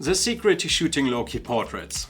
The secret to shooting low-key portraits.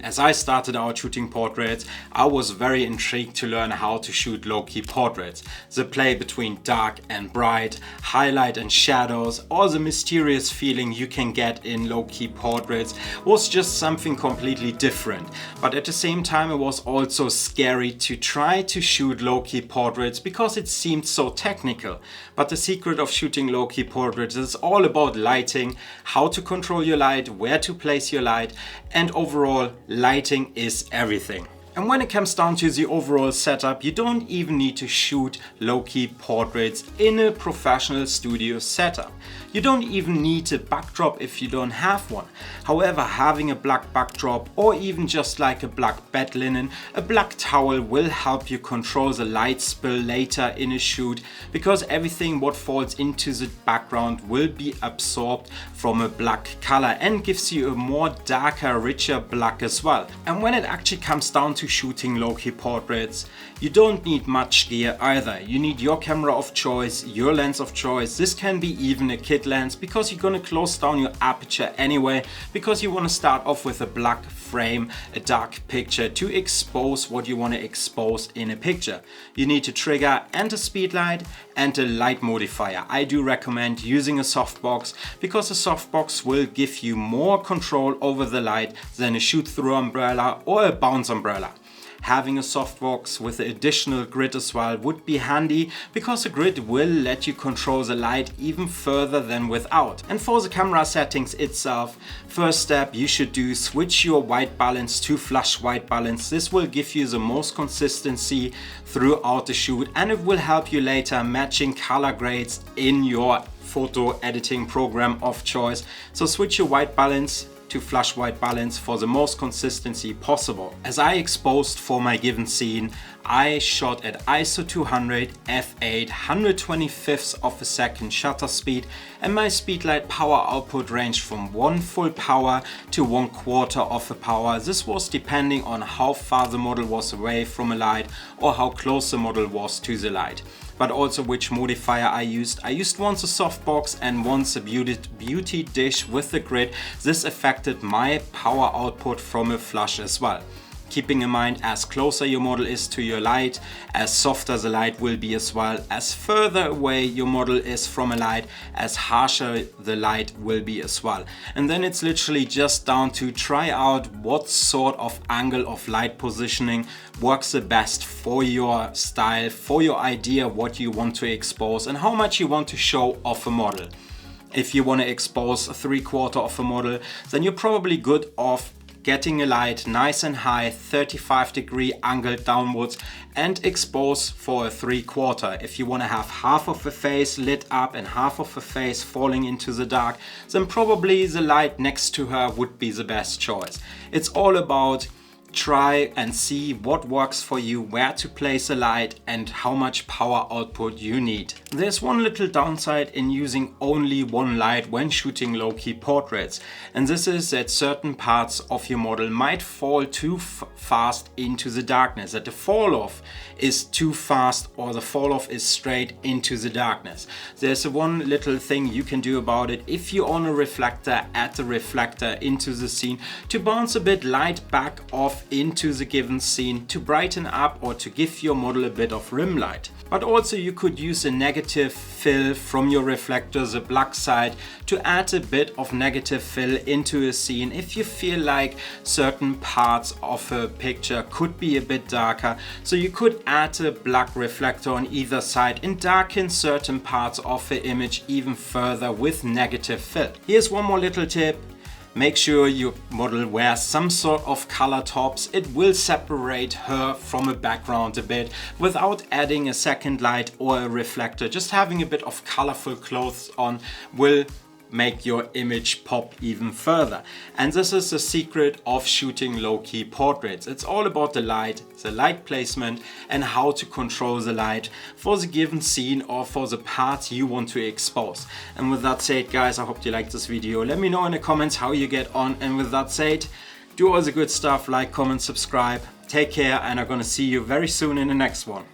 As I started out shooting portraits, I was very intrigued to learn how to shoot low-key portraits. The play between dark and bright, highlight and shadows, or the mysterious feeling you can get in low-key portraits was just something completely different. But at the same time it was also scary to try to shoot low-key portraits because it seemed so technical. But the secret of shooting low-key portraits is all about lighting, how to control your light, where to place your light, and overall lighting is everything. And when it comes down to the overall setup, you don't even need to shoot low-key portraits in a professional studio setup. You don't even need a backdrop if you don't have one. However, having a black backdrop or even just like a black bed linen, a black towel will help you control the light spill later in a shoot, because everything what falls into the background will be absorbed from a black color and gives you a more darker, richer black as well. And when it actually comes down to shooting low-key portraits, you don't need much gear either. You need your camera of choice, your lens of choice. This can be even a kit lens, because you're going to close down your aperture anyway, because you want to start off with a black frame, a dark picture to expose what you want to expose in a picture. You need a trigger and a speedlight and a light modifier. I do recommend using a softbox, because a softbox will give you more control over the light than a shoot-through umbrella or a bounce umbrella. Having a softbox with an additional grid as well would be handy, because the grid will let you control the light even further than without. And for the camera settings itself, first step you should do, switch your white balance to flush white balance. This will give you the most consistency throughout the shoot, and it will help you later matching color grades in your photo editing program of choice. So switch your white balance to flush white balance for the most consistency possible. As I exposed for my given scene, I shot at ISO 200 f8 125ths of a second shutter speed, and my Speedlight power output ranged from 1 full power to 1/4 of a power. This was depending on how far the model was away from a light or how close the model was to the light. But also which modifier I used. I used once a softbox and once a beauty dish with the grid. This affected my power output from a flush as well. Keeping in mind, as closer your model is to your light, as softer the light will be as well. As further away your model is from a light, as harsher the light will be as well. And then it's literally just down to try out what sort of angle of light positioning works the best for your style, for your idea what you want to expose and how much you want to show off a model. If you want to expose 3/4 of a model, then you're probably good off getting a light nice and high, 35-degree angle downwards, and expose for a 3/4. If you want to have half of the face lit up and half of the face falling into the dark, then probably the light next to her would be the best choice. It's all about try and see what works for you, where to place a light and how much power output you need. There's one little downside in using only one light when shooting low-key portraits, and this is that certain parts of your model might fall too fast into the darkness, that the fall off is too fast or the fall off is straight into the darkness. There's one little thing you can do about it. If you own a reflector, add the reflector into the scene to bounce a bit light back off into the given scene to brighten up or to give your model a bit of rim light. But also you could use a negative fill from your reflector, the black side, to add a bit of negative fill into a scene if you feel like certain parts of a picture could be a bit darker. So you could add a black reflector on either side and darken certain parts of the image even further with negative fill. Here's one more little tip. Make sure your model wears some sort of color tops. It will separate her from a background a bit without adding a second light or a reflector. Just having a bit of colorful clothes on will make your image pop even further. And this is the secret of shooting low-key portraits. It's all about the light placement, and how to control the light for the given scene or for the parts you want to expose. And with that said, guys, I hope you liked this video. Let me know in the comments how you get on. And with that said, do all the good stuff, like, comment, subscribe. Take care, and I'm gonna see you very soon in the next one.